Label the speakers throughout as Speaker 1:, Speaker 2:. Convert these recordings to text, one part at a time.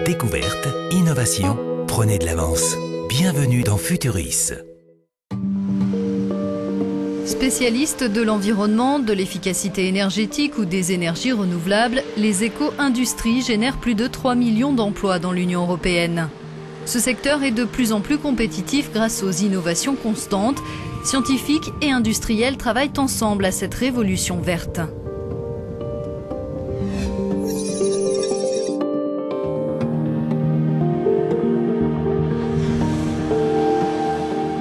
Speaker 1: Découverte, innovation, prenez de l'avance. Bienvenue dans Futuris.
Speaker 2: Spécialistes de l'environnement, de l'efficacité énergétique ou des énergies renouvelables, les éco-industries génèrent plus de 3 millions d'emplois dans l'Union européenne. Ce secteur est de plus en plus compétitif grâce aux innovations constantes. Scientifiques et industriels travaillent ensemble à cette révolution verte.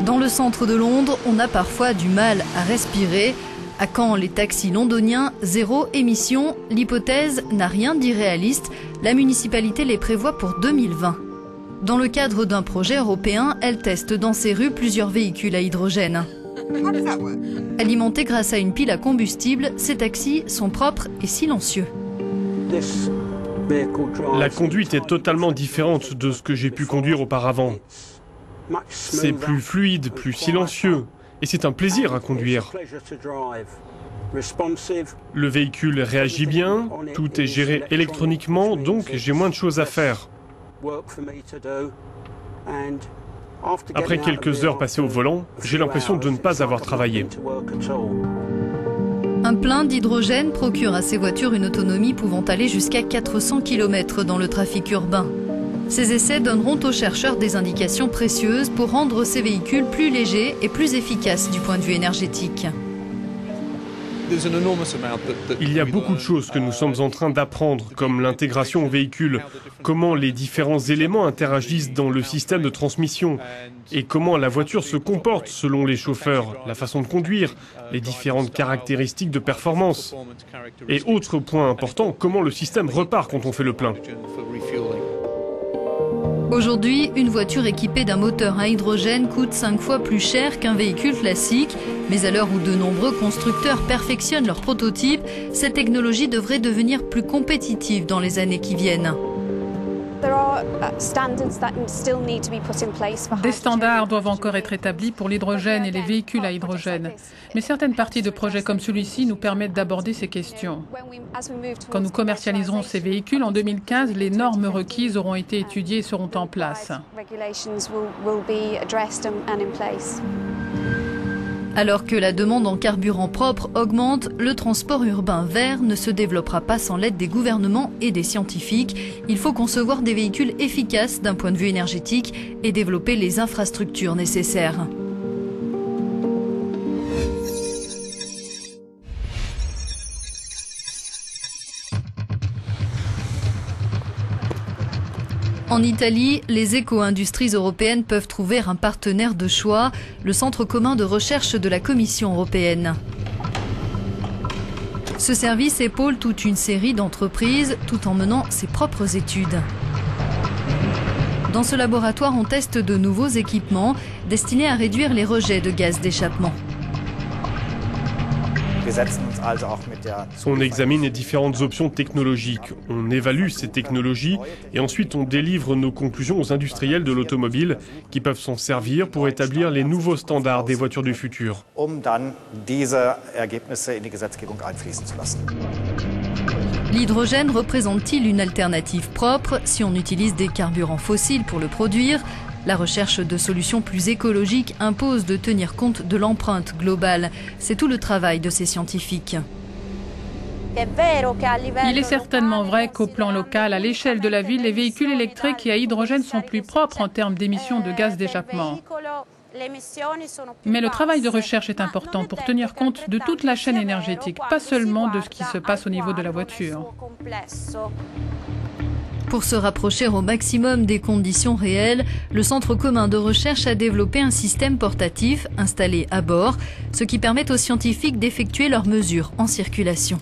Speaker 2: Dans le centre de Londres, on a parfois du mal à respirer. À quand les taxis londoniens, zéro émission? L'hypothèse n'a rien d'irréaliste. La municipalité les prévoit pour 2020. Dans le cadre d'un projet européen, elle teste dans ses rues plusieurs véhicules à hydrogène. Alimentés grâce à une pile à combustible, ces taxis sont propres et silencieux.
Speaker 3: La conduite est totalement différente de ce que j'ai pu conduire auparavant. C'est plus fluide, plus silencieux, et c'est un plaisir à conduire. Le véhicule réagit bien, tout est géré électroniquement, donc j'ai moins de choses à faire. Après quelques heures passées au volant, j'ai l'impression de ne pas avoir travaillé.
Speaker 2: Un plein d'hydrogène procure à ces voitures une autonomie pouvant aller jusqu'à 400 km dans le trafic urbain. Ces essais donneront aux chercheurs des indications précieuses pour rendre ces véhicules plus légers et plus efficaces du point de vue énergétique.
Speaker 3: Il y a beaucoup de choses que nous sommes en train d'apprendre, comme l'intégration au véhicule, comment les différents éléments interagissent dans le système de transmission, et comment la voiture se comporte selon les chauffeurs, la façon de conduire, les différentes caractéristiques de performance. Et autre point important, comment le système repart quand on fait le plein.
Speaker 2: Aujourd'hui, une voiture équipée d'un moteur à hydrogène coûte 5 fois plus cher qu'un véhicule classique. Mais à l'heure où de nombreux constructeurs perfectionnent leurs prototypes, cette technologie devrait devenir plus compétitive dans les années qui viennent.
Speaker 4: Des standards doivent encore être établis pour l'hydrogène et les véhicules à hydrogène. Mais certaines parties de projets comme celui-ci nous permettent d'aborder ces questions. Quand nous commercialiserons ces véhicules en 2015, les normes requises auront été étudiées et seront en place.
Speaker 2: Alors que la demande en carburant propre augmente, le transport urbain vert ne se développera pas sans l'aide des gouvernements et des scientifiques. Il faut concevoir des véhicules efficaces d'un point de vue énergétique et développer les infrastructures nécessaires. En Italie, les éco-industries européennes peuvent trouver un partenaire de choix, le Centre commun de recherche de la Commission européenne. Ce service épaule toute une série d'entreprises tout en menant ses propres études. Dans ce laboratoire, on teste de nouveaux équipements destinés à réduire les rejets de gaz d'échappement.
Speaker 3: On examine les différentes options technologiques, on évalue ces technologies et ensuite on délivre nos conclusions aux industriels de l'automobile qui peuvent s'en servir pour établir les nouveaux standards des voitures du futur.
Speaker 2: L'hydrogène représente-t-il une alternative propre si on utilise des carburants fossiles pour le produire ? La recherche de solutions plus écologiques impose de tenir compte de l'empreinte globale. C'est tout le travail de ces scientifiques.
Speaker 4: Il est certainement vrai qu'au plan local, à l'échelle de la ville, les véhicules électriques et à hydrogène sont plus propres en termes d'émissions de gaz d'échappement. Mais le travail de recherche est important pour tenir compte de toute la chaîne énergétique, pas seulement de ce qui se passe au niveau de la voiture.
Speaker 2: Pour se rapprocher au maximum des conditions réelles, le Centre commun de recherche a développé un système portatif installé à bord, ce qui permet aux scientifiques d'effectuer leurs mesures en circulation.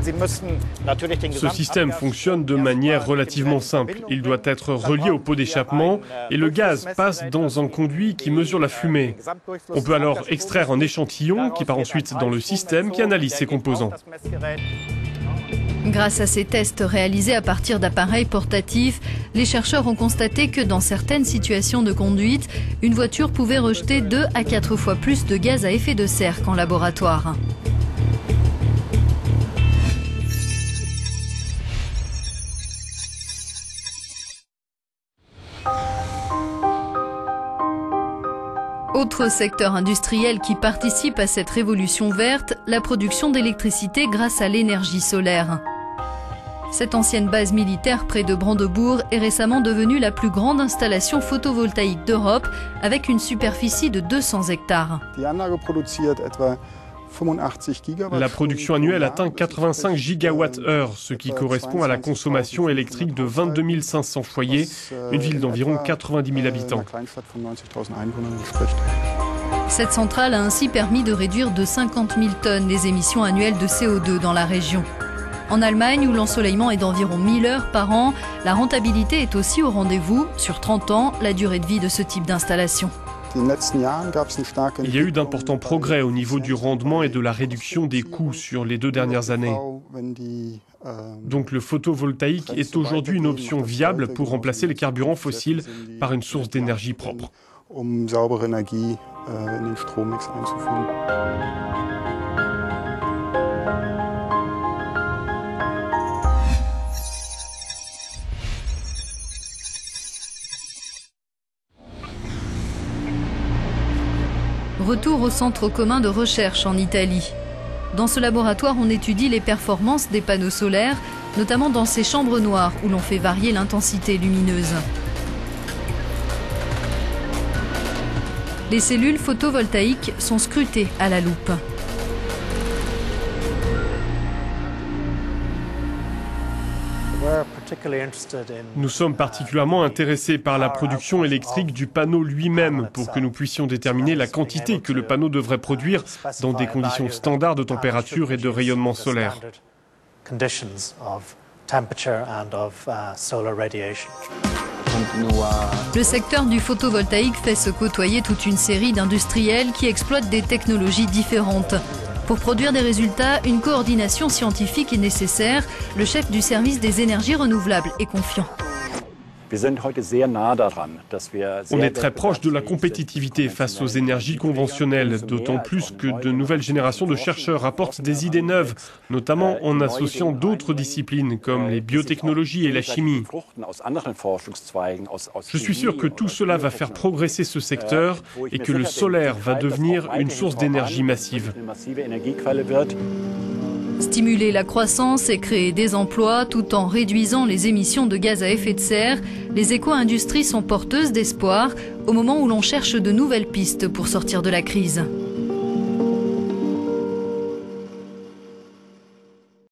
Speaker 3: Ce système fonctionne de manière relativement simple. Il doit être relié au pot d'échappement et le gaz passe dans un conduit qui mesure la fumée. On peut alors extraire un échantillon qui part ensuite dans le système qui analyse ses composants.
Speaker 2: Grâce à ces tests réalisés à partir d'appareils portatifs, les chercheurs ont constaté que dans certaines situations de conduite, une voiture pouvait rejeter 2 à 4 fois plus de gaz à effet de serre qu'en laboratoire. Autre secteur industriel qui participe à cette révolution verte, la production d'électricité grâce à l'énergie solaire. Cette ancienne base militaire près de Brandebourg est récemment devenue la plus grande installation photovoltaïque d'Europe avec une superficie de 200 hectares.
Speaker 3: La production annuelle atteint 85 gigawattheures, ce qui correspond à la consommation électrique de 22 500 foyers, une ville d'environ 90 000 habitants.
Speaker 2: Cette centrale a ainsi permis de réduire de 50 000 tonnes les émissions annuelles de CO2 dans la région. En Allemagne, où l'ensoleillement est d'environ 1000 heures par an, la rentabilité est aussi au rendez-vous. Sur 30 ans, la durée de vie de ce type d'installation.
Speaker 3: Il y a eu d'importants progrès au niveau du rendement et de la réduction des coûts sur les 2 dernières années. Donc le photovoltaïque est aujourd'hui une option viable pour remplacer les carburants fossiles par une source d'énergie propre.
Speaker 2: Retour au centre commun de recherche en Italie. Dans ce laboratoire, on étudie les performances des panneaux solaires, notamment dans ces chambres noires où l'on fait varier l'intensité lumineuse. Les cellules photovoltaïques sont scrutées à la loupe.
Speaker 3: Nous sommes particulièrement intéressés par la production électrique du panneau lui-même pour que nous puissions déterminer la quantité que le panneau devrait produire dans des conditions standards de température et de rayonnement solaire.
Speaker 2: Le secteur du photovoltaïque fait se côtoyer toute une série d'industriels qui exploitent des technologies différentes. Pour produire des résultats, une coordination scientifique est nécessaire. Le chef du service des énergies renouvelables est confiant.
Speaker 3: On est très proche de la compétitivité face aux énergies conventionnelles, d'autant plus que de nouvelles générations de chercheurs apportent des idées neuves, notamment en associant d'autres disciplines comme les biotechnologies et la chimie. Je suis sûr que tout cela va faire progresser ce secteur et que le solaire va devenir une source d'énergie massive.
Speaker 2: Stimuler la croissance et créer des emplois tout en réduisant les émissions de gaz à effet de serre, les éco-industries sont porteuses d'espoir au moment où l'on cherche de nouvelles pistes pour sortir de la crise.